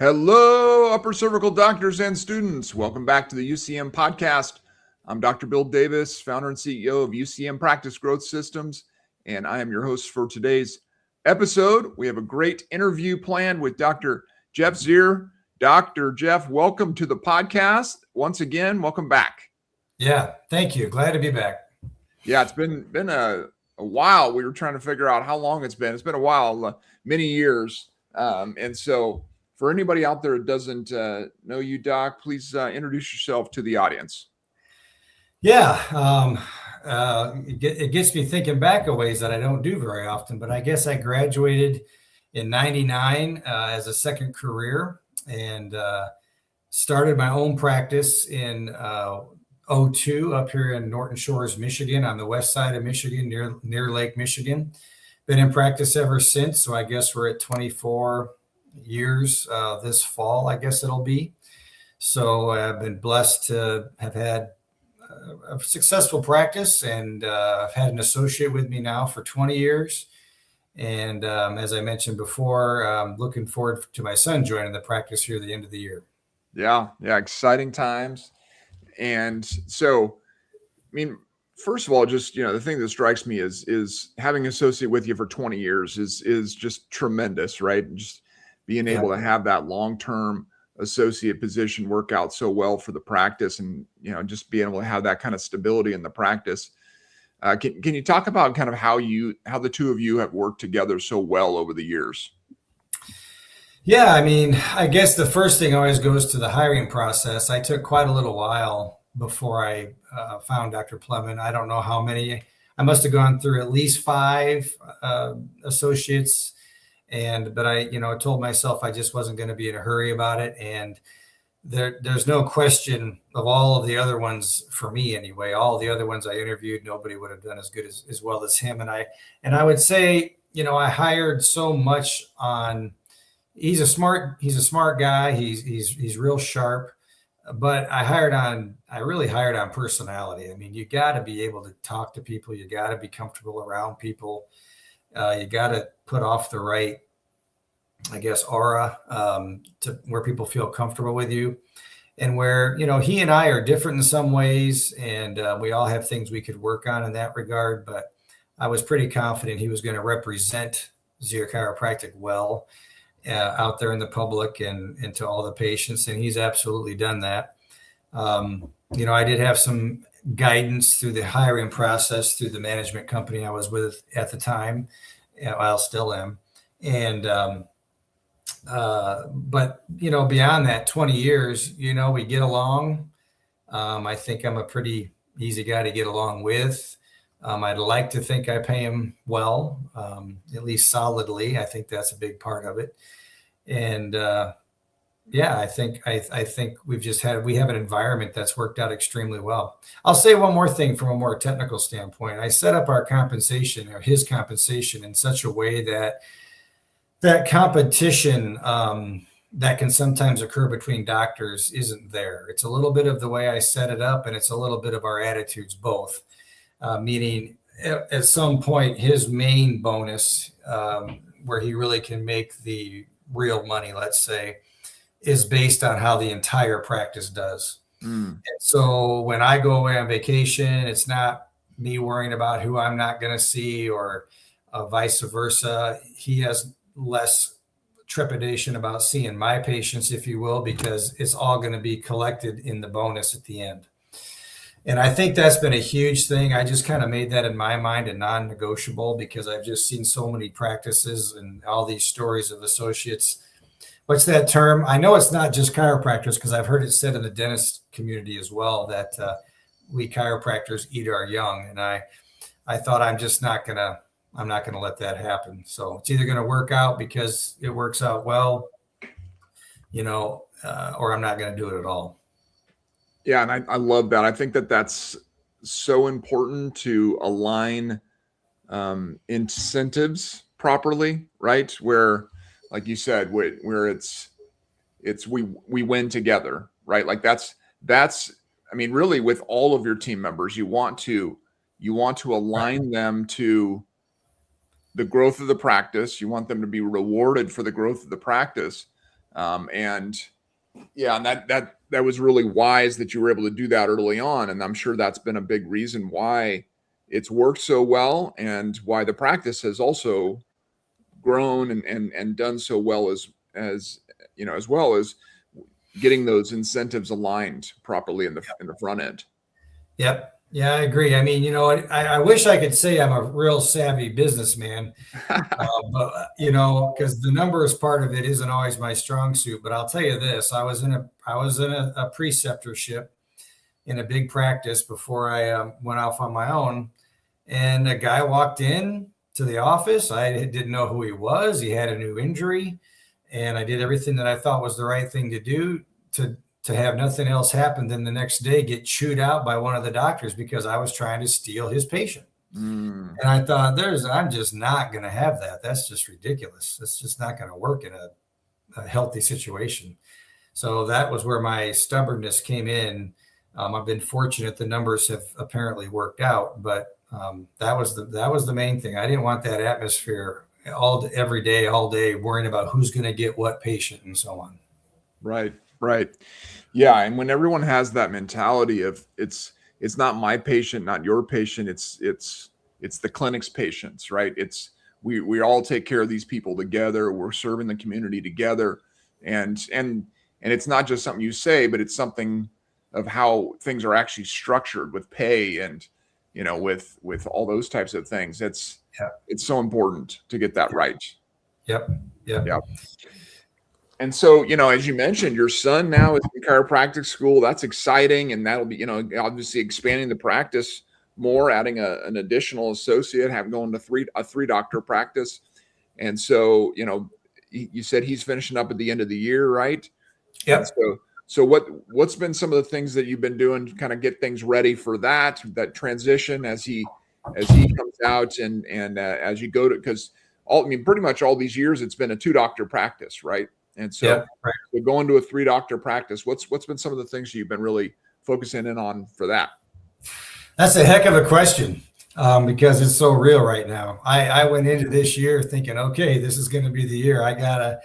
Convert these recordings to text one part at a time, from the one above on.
Hello, upper cervical doctors and students. Welcome back to the UCM podcast. I'm Dr. Bill Davis, founder and CEO of UCM Practice Growth Systems, and I am your host for today's episode. We have a great interview planned with Dr. Jeff Zehr. Dr. Jeff, welcome to the podcast. Once again, welcome back. Yeah, thank you. Glad to be back. Yeah, it's been a while. We were trying to figure out how long it's been. It's been a while, many years. And so for anybody out there that doesn't know you, Doc, please introduce yourself to the audience. Yeah, it gets me thinking back a ways that I don't do very often, but I guess I graduated in 99 as a second career and started my own practice in 2002 up here in Norton Shores, Michigan, on the west side of Michigan, near Lake Michigan. Been in practice ever since, so I guess we're at 24 years this fall, I guess it'll be. So I've been blessed to have had a successful practice, and I've had an associate with me now for 20 years. And as I mentioned before, I'm looking forward to my son joining the practice here at the end of the year. Yeah, exciting times. And so, I mean, first of all, just, the thing that strikes me is having an associate with you for 20 years is just tremendous, right? Just being able to have that long-term associate position work out so well for the practice, and just being able to have that kind of stability in the practice. Can you talk about kind of how the two of you have worked together so well over the years? Yeah, I mean, I guess the first thing always goes to the hiring process. I took quite a little while before I found Dr. Plemon. I don't know how many. I must have gone through at least 5 associates. But I told myself I just wasn't going to be in a hurry about it. And there's no question of all of the other ones, for me anyway, all the other ones I interviewed, nobody would have done as good as well as him. And I would say, I hired so much on, he's a smart guy. He's real sharp, but I really hired on personality. I mean, you got to be able to talk to people. You got to be comfortable around people. You got to put off the right, I guess, aura to where people feel comfortable with you, and where, he and I are different in some ways, and we all have things we could work on in that regard. But I was pretty confident he was going to represent Zehr Chiropractic well out there in the public and to all the patients, and he's absolutely done that. I did have some guidance through the hiring process through the management company I was with at the time. I still am. And, but, beyond that 20 years, we get along. I think I'm a pretty easy guy to get along with. I'd like to think I pay him well, at least solidly. I think that's a big part of it. And, I think we have an environment that's worked out extremely well. I'll say one more thing from a more technical standpoint. I set up our compensation, or his compensation, in such a way that competition that can sometimes occur between doctors isn't there. It's a little bit of the way I set it up, and it's a little bit of our attitudes both, meaning at some point his main bonus, where he really can make the real money, let's say, is based on how the entire practice does. And so when I go away on vacation, it's not me worrying about who I'm not going to see, or vice versa. He has less trepidation about seeing my patients, if you will, because it's all going to be collected in the bonus at the end. And I think that's been a huge thing. I just kind of made that in my mind a non-negotiable, because I've just seen so many practices and all these stories of associates. What's that term? I know it's not just chiropractors, because I've heard it said in the dentist community as well that we chiropractors eat our young. And I thought I'm not going to let that happen. So it's either going to work out because it works out well, or I'm not going to do it at all. Yeah. And I love that. I think that that's so important, to align incentives properly, right? Where, like you said, where it's we win together, right? Like that's, I mean, really with all of your team members, you want to align them to the growth of the practice. You want them to be rewarded for the growth of the practice. And yeah, and that was really wise that you were able to do that early on. And I'm sure that's been a big reason why it's worked so well and why the practice has also grown and done so well as as well as getting those incentives aligned properly in the front end. Yep. Yeah, I agree. I mean, I wish I could say I'm a real savvy businessman, but because the numbers part of it isn't always my strong suit. But I'll tell you this: I was in a preceptorship in a big practice before I went off on my own, and a guy walked in to the office. I didn't know who he was. He had a new injury, and I did everything that I thought was the right thing to do to have nothing else happen than the next day get chewed out by one of the doctors because I was trying to steal his patient. Mm, And I thought, I'm just not going to have that. That's just ridiculous. That's just not going to work in a healthy situation. So that was where my stubbornness came in. I've been fortunate; the numbers have apparently worked out, but that was the main thing. I didn't want that atmosphere every day, all day, worrying about who's going to get what patient and so on. right, right. Yeah, and when everyone has that mentality of it's not my patient, not your patient, it's the clinic's patients, right? It's we all take care of these people together. We're serving the community together, and it's not just something you say, but it's something of how things are actually structured with pay and with all those types of things. Yeah. It's so important to get that right. Yep. Yep. Yeah. And so, as you mentioned, your son now is in chiropractic school. That's exciting. And that'll be, obviously expanding the practice more, adding an additional associate, having going to a three doctor practice. And so, you said he's finishing up at the end of the year, right? And Yep. so what's been some of the things that you've been doing to kind of get things ready for that transition as he comes out and as you go to, because pretty much all these years it's been a two doctor practice, right? And so Yep. Right. we're going to a three doctor practice. What's been some of the things you've been really focusing in on for that? That's a heck of a question, because it's so real right now. I went into this year thinking, okay, this is going to be the year. I gotta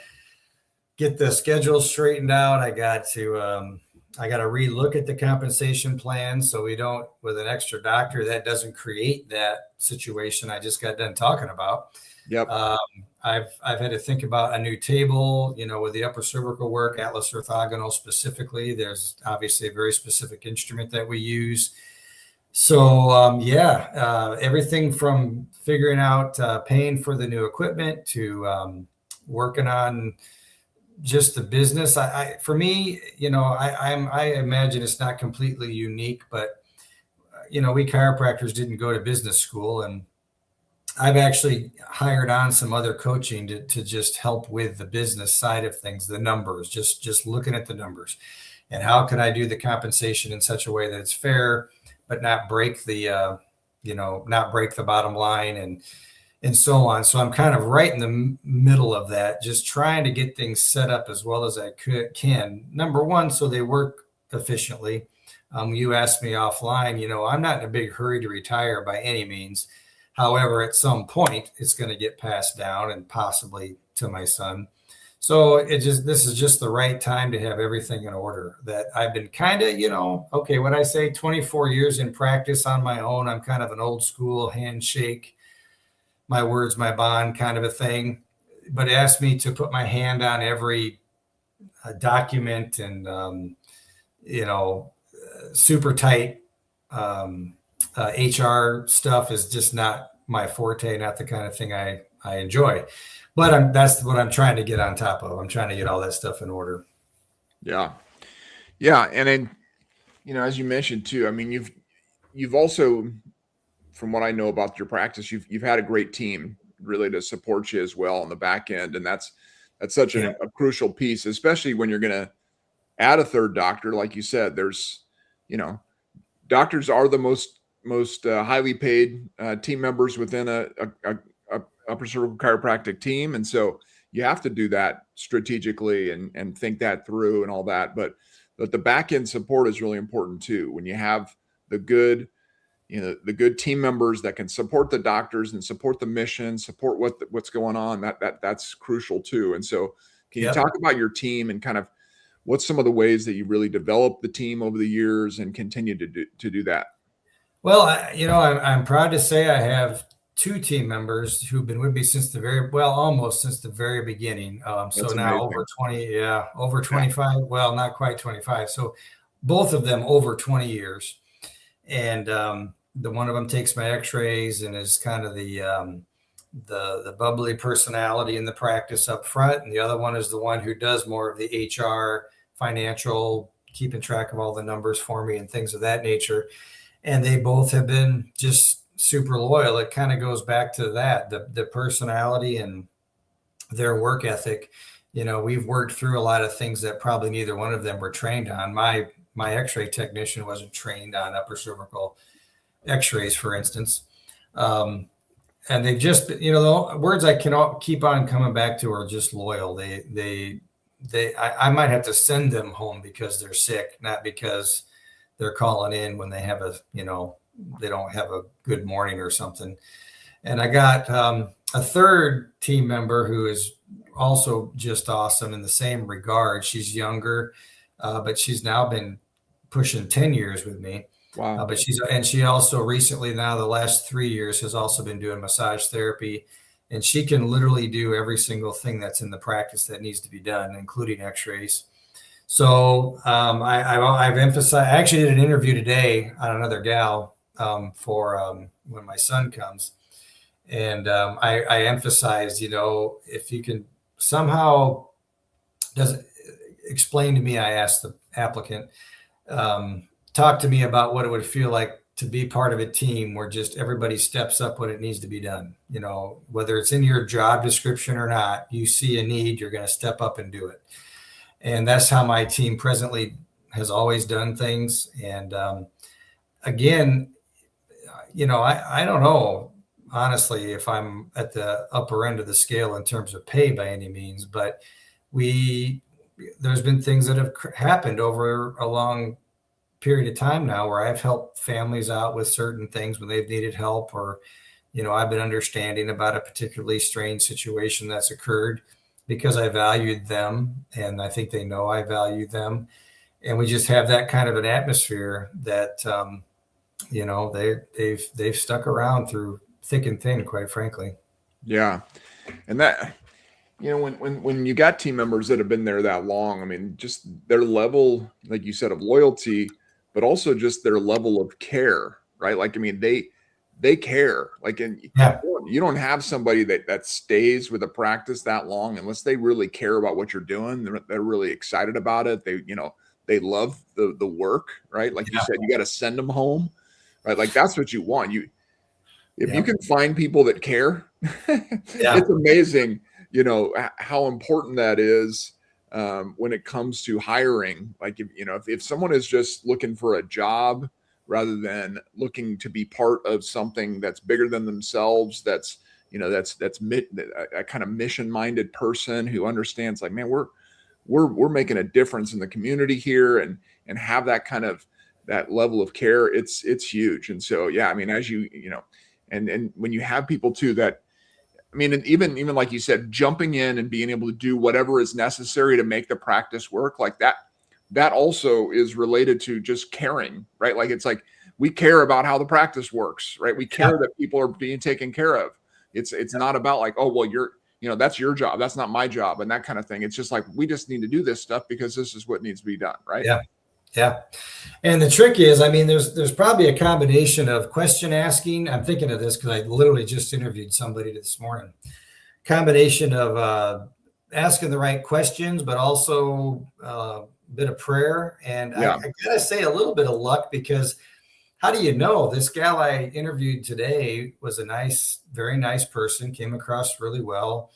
get the schedule straightened out. I got to relook at the compensation plan so we don't, with an extra doctor, that doesn't create that situation I just got done talking about. Yep. I've had to think about a new table, with the upper cervical work, atlas orthogonal specifically. There's obviously a very specific instrument that we use. So everything from figuring out paying for the new equipment to working on just the business. For me, I imagine it's not completely unique, but we chiropractors didn't go to business school, and I've actually hired on some other coaching to just help with the business side of things, the numbers, just looking at the numbers, and how can I do the compensation in such a way that it's fair, but not break the bottom line and so on. So I'm kind of right in the middle of that, just trying to get things set up as well as I can. Number one, so they work efficiently. You asked me offline, I'm not in a big hurry to retire by any means. However, at some point, it's going to get passed down and possibly to my son. So this is just the right time to have everything in order. That I've been kind of, okay, what I say, 24 years in practice on my own. I'm kind of an old school handshake, my words, my bond kind of a thing. But it asked me to put my hand on every document and, super tight HR stuff is just not my forte, not the kind of thing I enjoy. But that's what I'm trying to get on top of. I'm trying to get all that stuff in order. Yeah. Yeah. And then, as you mentioned too, you've also, from what I know about your practice, you've had a great team really to support you as well on the back end. And that's such a crucial piece, especially when you're going to add a third doctor. Like you said, there's, doctors are the most highly paid team members within a upper cervical chiropractic team. And so you have to do that strategically and think that through and all that. But the back end support is really important too. When you have the good team members that can support the doctors and support the mission, support what's going on, that's crucial too. And so Can you Yep. talk about your team and kind of what's some of the ways that you really developed the team over the years and continue to do that? Well, I'm proud to say I have two team members who've been with me since almost since the very beginning. So That's now over amazing. 20, yeah, over Yeah. 25. Well, not quite 25. So both of them over 20 years. And the one of them takes my X-rays and is kind of the bubbly personality in the practice up front, and the other one is the one who does more of the HR, financial, keeping track of all the numbers for me and things of that nature. And they both have been just super loyal. It kind of goes back to that, the personality and their work ethic. We've worked through a lot of things that probably neither one of them were trained on. My X-ray technician wasn't trained on upper cervical X-rays, for instance. And they've just, the words I can keep on coming back to are just loyal. I might have to send them home because they're sick, not because they're calling in when they have they don't have a good morning or something. And I got a third team member who is also just awesome in the same regard. She's younger, but she's now been pushing 10 years with me. Wow. But she also recently, now the last 3 years, has also been doing massage therapy, and she can literally do every single thing that's in the practice that needs to be done, including X-rays. So I've emphasized. I actually did an interview today on another gal for when my son comes, and I emphasized, if you can somehow does explain to me. I asked the applicant. Talk to me about what it would feel like to be part of a team where just everybody steps up when it needs to be done. Whether it's in your job description or not, you see a need, you're going to step up and do it. And that's how my team presently has always done things. And again, I don't know, honestly, if I'm at the upper end of the scale in terms of pay by any means, but there's been things that have happened over a long period of time now where I've helped families out with certain things when they've needed help, or I've been understanding about a particularly strange situation that's occurred because I valued them, and I think they know I value them, and we just have that kind of an atmosphere that they've stuck around through thick and thin, quite frankly. Yeah. And that, when you got team members that have been there that long, I mean, just their level, like you said, of loyalty, but also just their level of care, right? Like, I mean, they care. Like, and Yeah. you don't have somebody that stays with a practice that long unless they really care about what you're doing. They're really excited about it. They love the work, right? Like you said, you got to send them home, right? Like that's what you want. If you can find people that care, it's amazing, how important that is when it comes to hiring. Like, if someone is just looking for a job rather than looking to be part of something that's bigger than themselves, that's a kind of mission-minded person who understands, like, man, we're making a difference in the community here, and have that kind of that level of care, it's huge. And so, yeah, I mean, as and when you have people too that, I mean, and even like you said, jumping in and being able to do whatever is necessary to make the practice work, like that also is related to just caring, right? Like, it's like we care about how the practice works, right? We care that people are being taken care of. It's not about like, oh, well, that's your job, that's not my job, and that kind of thing. It's just like, we just need to do this stuff because this is what needs to be done, right? Yeah. And the trick is, I mean, there's probably a combination of question asking. I'm thinking of this because I literally just interviewed somebody this morning. Combination of asking the right questions, but also a bit of prayer. And I gotta say a little bit of luck, because how do you know? This gal I interviewed today was a very nice person, came across really well.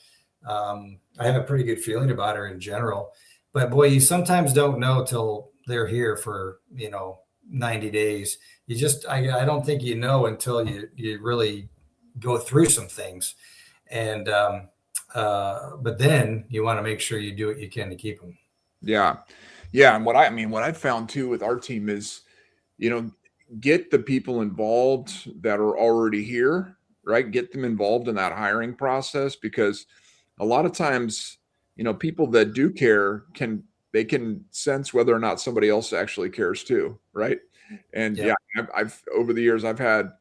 I have a pretty good feeling about her in general. But boy, you sometimes don't know till they're here for 90 days. I don't think you know until you really go through some things. And but then you want to make sure you do what you can to keep them. And what I've found too with our team is, get the people involved that are already here, right? Get them involved in that hiring process, because a lot of times, people that do care they can sense whether or not somebody else actually cares too, right? And Yep. yeah, I've over the years I've had,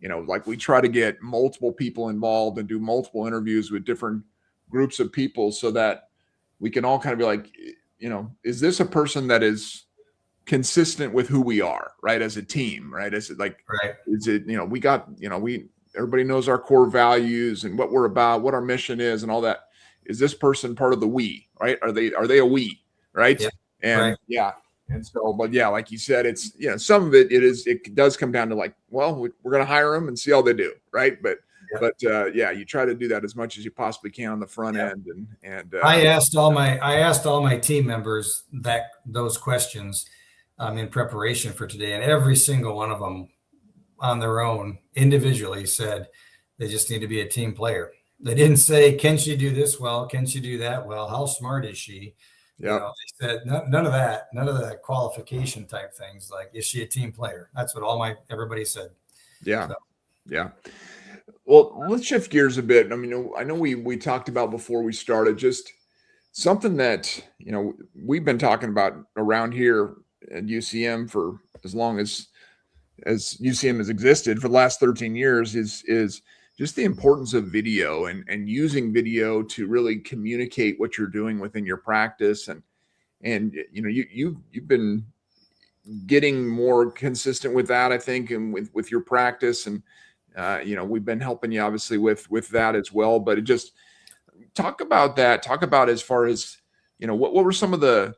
like we try to get multiple people involved and do multiple interviews with different groups of people so that we can all kind of be like, is this a person that is consistent with who we are, right? As a team, right? Is it like, Right. is it, we got, everybody knows our core values and what we're about, what our mission is and all that. Is this person part of the we, right? Are they a we, right? Yep. And Right. yeah. And so, but yeah, like you said, it's, some of it does come down to like, well, we're going to hire them and see how they do. Right. Yep. Yeah, you try to do that as much as you possibly can on the front Yep. end. And I asked all my team members those questions in preparation for today, and every single one of them on their own individually said they just need to be a team player. They didn't say, can she do this well? Can she do that well? How smart is she? yeah, They said none of that, none of the qualification type things. Like, is she a team player? That's what everybody said. yeah, So, yeah. Well, let's shift gears a bit. I mean, I know we talked about before we started just something that, we've been talking about around here at UCM for as long as UCM has existed for the last 13 years is just the importance of video and using video to really communicate what you're doing within your practice and you've been getting more consistent with that, I think, and with your practice and we've been helping you obviously with that as well, but it just talk about that. Talk about as far as what were some of the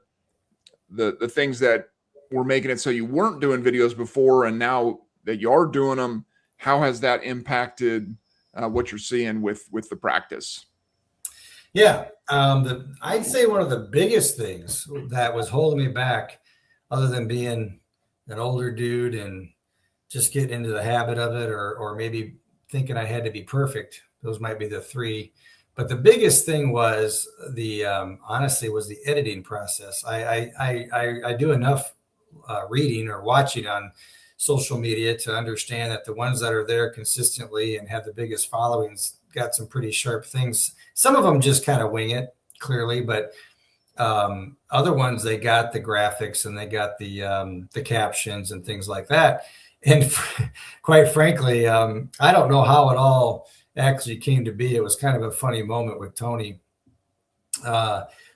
things that were making it so you weren't doing videos before, and now that you are doing them, how has that impacted what you're seeing with the practice? yeah, I'd say one of the biggest things that was holding me back, other than being an older dude and just getting into the habit of it, or maybe thinking I had to be perfect. Those might be the three. But the biggest thing was honestly was the editing process. I do enough reading or watching on social media to understand that the ones that are there consistently and have the biggest followings got some pretty sharp things. Some of them just kind of wing it clearly, but other ones, they got the graphics and they got the captions and things like that. And quite frankly, I don't know how it all actually came to be. It was kind of a funny moment with Tony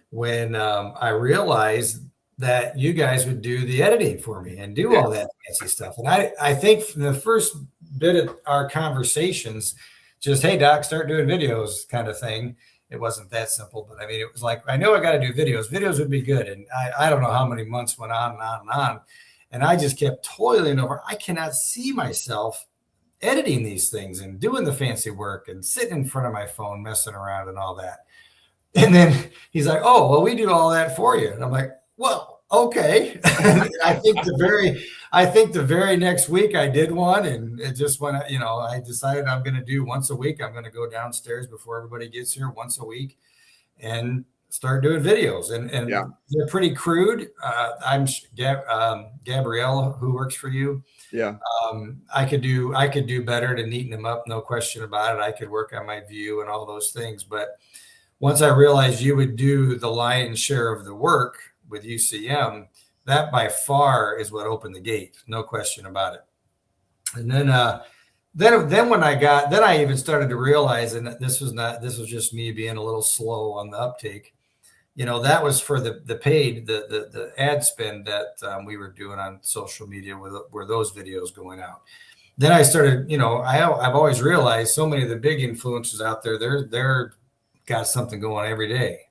when I realized that you guys would do the editing for me and do all that fancy stuff. And I think from the first bit of our conversations, just, hey, Doc, start doing videos kind of thing. It wasn't that simple, but I mean, it was like, I know I got to do videos. Videos would be good. And I don't know how many months went on and on and on. And I just kept toiling over. I cannot see myself editing these things and doing the fancy work and sitting in front of my phone, messing around and all that. And then he's like, oh, well, we do all that for you. And I'm like, well, okay. I think the very next week I did one, and it just went, I decided I'm going to do once a week. I'm going to go downstairs before everybody gets here once a week and start doing videos. And they're pretty crude. I'm Gabrielle, who works for you. Yeah. I could do better to neaten them up. No question about it. I could work on my view and all those things. But once I realized you would do the lion's share of the work with UCM, that by far is what opened the gate. No question about it. And then when I even started to realize, and this was just me being a little slow on the uptake. That was for the paid, the ad spend that we were doing on social media were those videos going out. Then I started, I've always realized so many of the big influencers out there, they're got something going every day.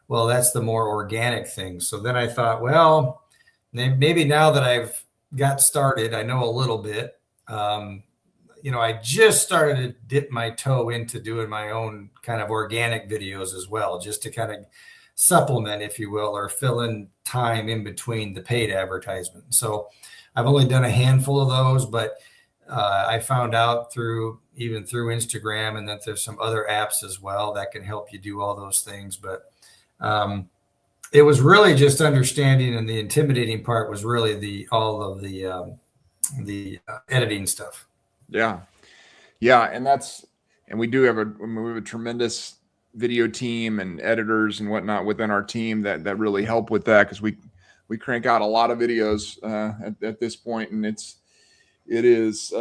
Well, that's the more organic thing. So then I thought, well, maybe now that I've got started, I know a little bit. I just started to dip my toe into doing my own kind of organic videos as well, just to kind of supplement, if you will, or fill in time in between the paid advertisement. So I've only done a handful of those, but I found out through Instagram, and that there's some other apps as well that can help you do all those things. But it was really just understanding, and the intimidating part was really all of the editing stuff. Yeah. And we do have a tremendous video team and editors and whatnot within our team that really help with that, because we crank out a lot of videos at this point, and it is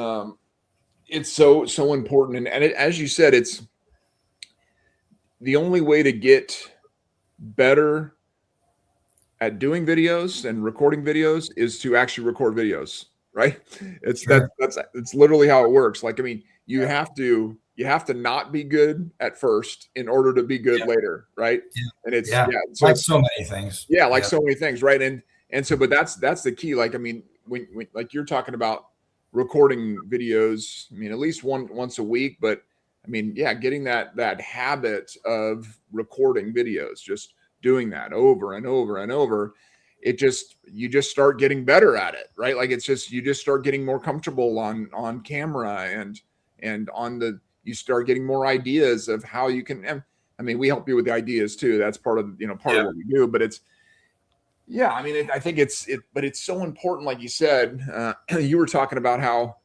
it's so important. And as you said, it's the only way to get better at doing videos and recording videos is to actually record videos, right? It's Sure. that's literally how it works. Like, I mean, you have to not be good at first in order to be good Yeah. later, right? Yeah. And it's Yeah. so Like it's so many things. like Yeah. so many things, right? And so, but that's the key. Like, I mean, when like you're talking about recording videos, I mean, at least once a week, but I mean, yeah, getting that habit of recording videos, just doing that over and over and over, you just start getting better at it, right? Like, it's just, you just start getting more comfortable on camera, and on the, you start getting more ideas of how you can. And I mean, we help you with the ideas too. That's part of part of what we do. But it's, yeah, I mean, I think but it's so important. Like you said, you were talking about how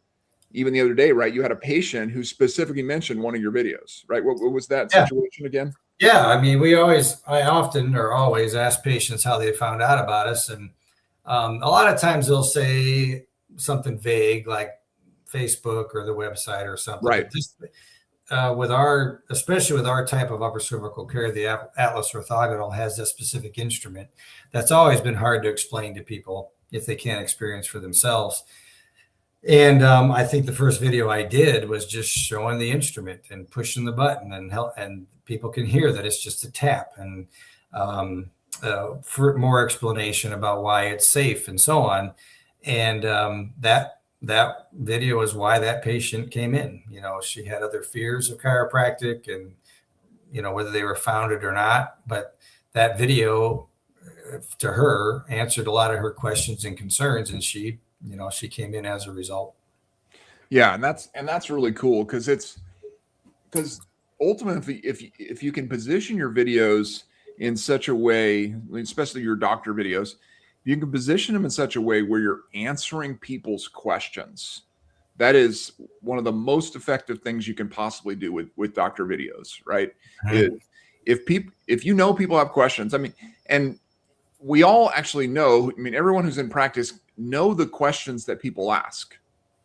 even the other day, right? You had a patient who specifically mentioned one of your videos, right? What was that Yeah. situation again? Yeah. I mean, I often or always ask patients how they found out about us. And a lot of times they'll say something vague like Facebook or the website or something. Right. But just especially with our type of upper cervical care, the Atlas orthogonal has a specific instrument that's always been hard to explain to people if they can't experience for themselves. And I think the first video I did was just showing the instrument and pushing the button, and people can hear that it's just a tap, and for more explanation about why it's safe and so on. And that video is why that patient came in. She had other fears of chiropractic, and whether they were founded or not, but that video to her answered a lot of her questions and concerns, and she came in as a result. Yeah, and that's really cool, because ultimately, if you can position your videos in such a way, especially your doctor videos, you can position them in such a way where you're answering people's questions. That is one of the most effective things you can possibly do with doctor videos, right? Mm-hmm. If people have questions, I mean, and we all actually know, I mean, everyone who's in practice know the questions that people ask,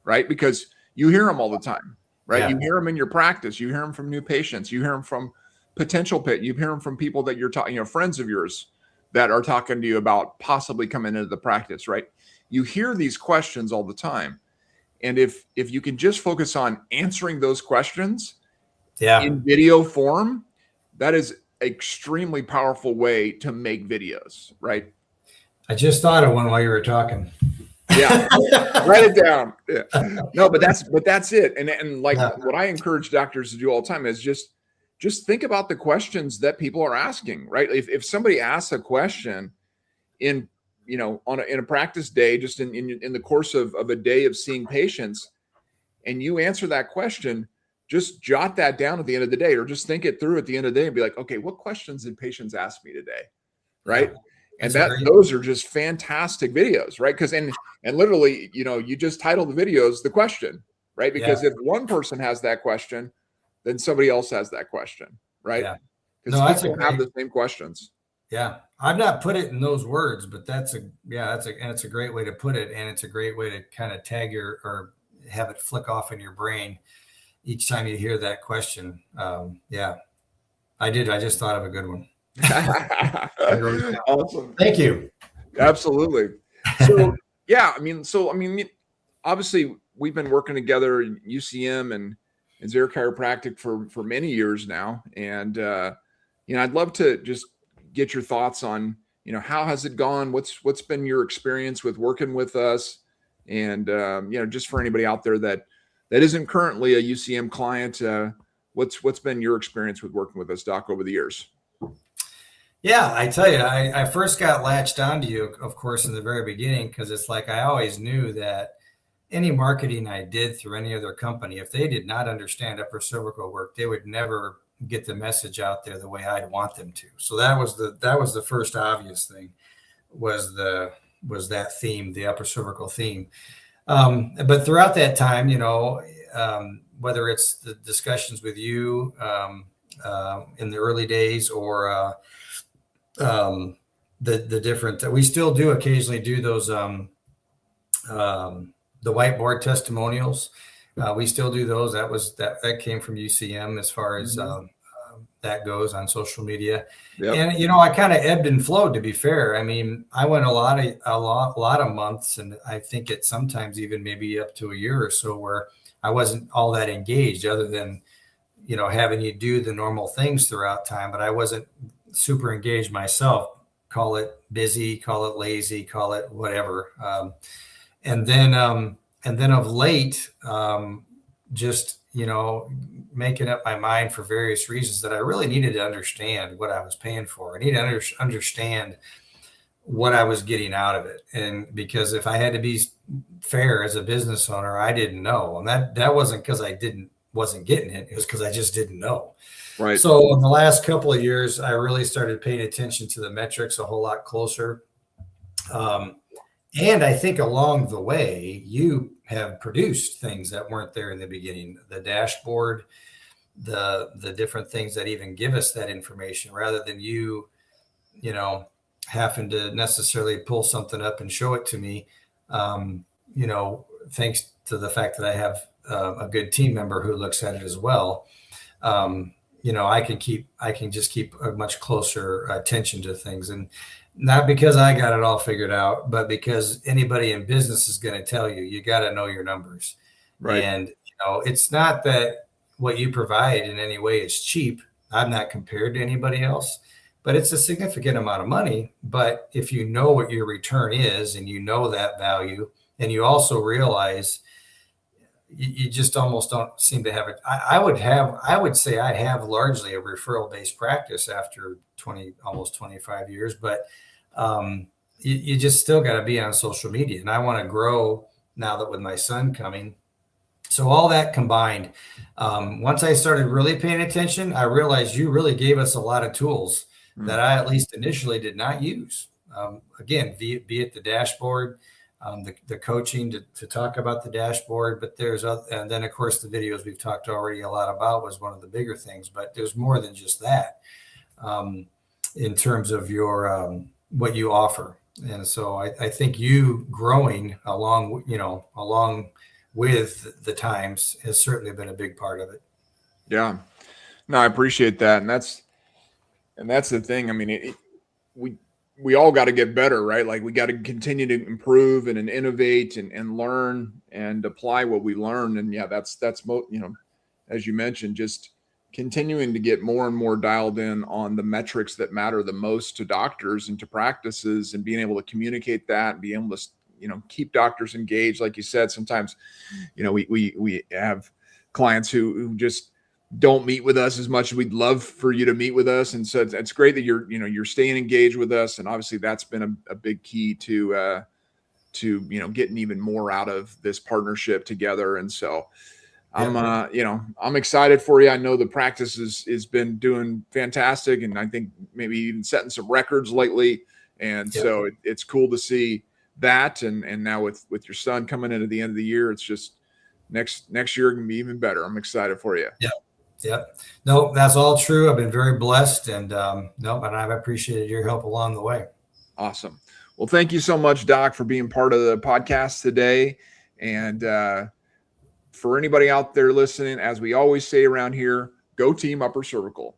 right? Because you hear them all the time, right? Yeah. You hear them in your practice. You hear them from new patients. You hear them from potential you hear them from people that you're talking, friends of yours that are talking to you about possibly coming into the practice, right? You hear these questions all the time. And if you can just focus on answering those questions in video form, that is extremely powerful way to make videos, right? I just thought of one while you were talking. Yeah, write it down. Yeah. No, but that's it. And like what I encourage doctors to do all the time is just think about the questions that people are asking, right? If somebody asks a question in in a practice day, just in the course of a day of seeing patients, and you answer that question, just jot that down at the end of the day, or just think it through at the end of the day and be like, okay, what questions did patients ask me today? Right. Yeah. And those are just fantastic videos, right? Because and literally, you just title the videos the question, right? Because if one person has that question, then somebody else has that question, right? Because people have the same questions. Yeah, I've not put it in those words, but it's a great way to put it, and it's a great way to kind of tag or have it flick off in your brain each time you hear that question. Yeah, I did. I just thought of a good one. Awesome. Thank you. Absolutely. So yeah, I mean, obviously we've been working together in UCM and Zehr Chiropractic for many years now, and I'd love to just get your thoughts on how has it gone? What's been your experience with working with us, and just for anybody out there that isn't currently a UCM client, what's been your experience with working with us, Doc, over the years? Yeah, I tell you, I first got latched onto you, of course, in the very beginning, because it's like I always knew that any marketing I did through any other company, if they did not understand upper cervical work, they would never get the message out there the way I'd want them to. So that was the first obvious thing, was that theme, the upper cervical theme. But throughout that time, whether it's the discussions with you, in the early days, or the different. We still do occasionally do those the whiteboard testimonials. We still do those. That came from UCM as far as that goes on social media. Yep. And I kind of ebbed and flowed, to be fair. I mean, I went a lot of months, and I think it sometimes even maybe up to a year or so where I wasn't all that engaged, other than having you do the normal things throughout time. But I wasn't super engaged myself. Call it busy, call it lazy, call it whatever. And then of late, just making up my mind for various reasons that I really needed to understand what I was paying for. I need to understand what I was getting out of it. And because if I had to be fair as a business owner, I didn't know. And that wasn't because I wasn't getting it. It was because I just didn't know. Right. So in the last couple of years, I really started paying attention to the metrics a whole lot closer. And I think along the way, you have produced things that weren't there in the beginning. The dashboard, the different things that even give us that information, rather than you having to necessarily pull something up and show it to me. Thanks to the fact that I have a good team member who looks at it as well. I can just keep a much closer attention to things, and not because I got it all figured out, but because anybody in business is going to tell you got to know your numbers. Right. And, it's not that what you provide in any way is cheap. I'm not compared to anybody else, but it's a significant amount of money. But if you know what your return is, and you know that value, and you also realize you just almost don't seem to have it. I would say I have largely a referral based practice after almost 25 years, but you just still got to be on social media. And I want to grow now that with my son coming. So all that combined, once I started really paying attention, I realized you really gave us a lot of tools that I at least initially did not use. Again, be it the dashboard, the coaching to talk about the dashboard, but and then of course the videos we've talked already a lot about was one of the bigger things, but there's more than just that in terms of your what you offer. And so I think you growing along with the times has certainly been a big part of it. Yeah, no, I appreciate that. And that's the thing. I mean, we all got to get better, right? Like we got to continue to improve and innovate and learn and apply what we learn. And yeah, that's as you mentioned, just continuing to get more and more dialed in on the metrics that matter the most to doctors and to practices, and being able to communicate that and be able to, keep doctors engaged. Like you said, sometimes, we have clients who just don't meet with us as much as we'd love for you to meet with us. And so it's great that you're staying engaged with us. And obviously that's been a big key to getting even more out of this partnership together. And so I'm excited for you. I know the practice is been doing fantastic, and I think maybe even setting some records lately. And so it's cool to see that. And now with your son coming in at the end of the year, it's just next year can be even better. I'm excited for you. Yeah. Yep. No, that's all true. I've been very blessed, and and I've appreciated your help along the way. Awesome. Well, thank you so much, Doc, for being part of the podcast today. And for anybody out there listening, as we always say around here, go team upper cervical.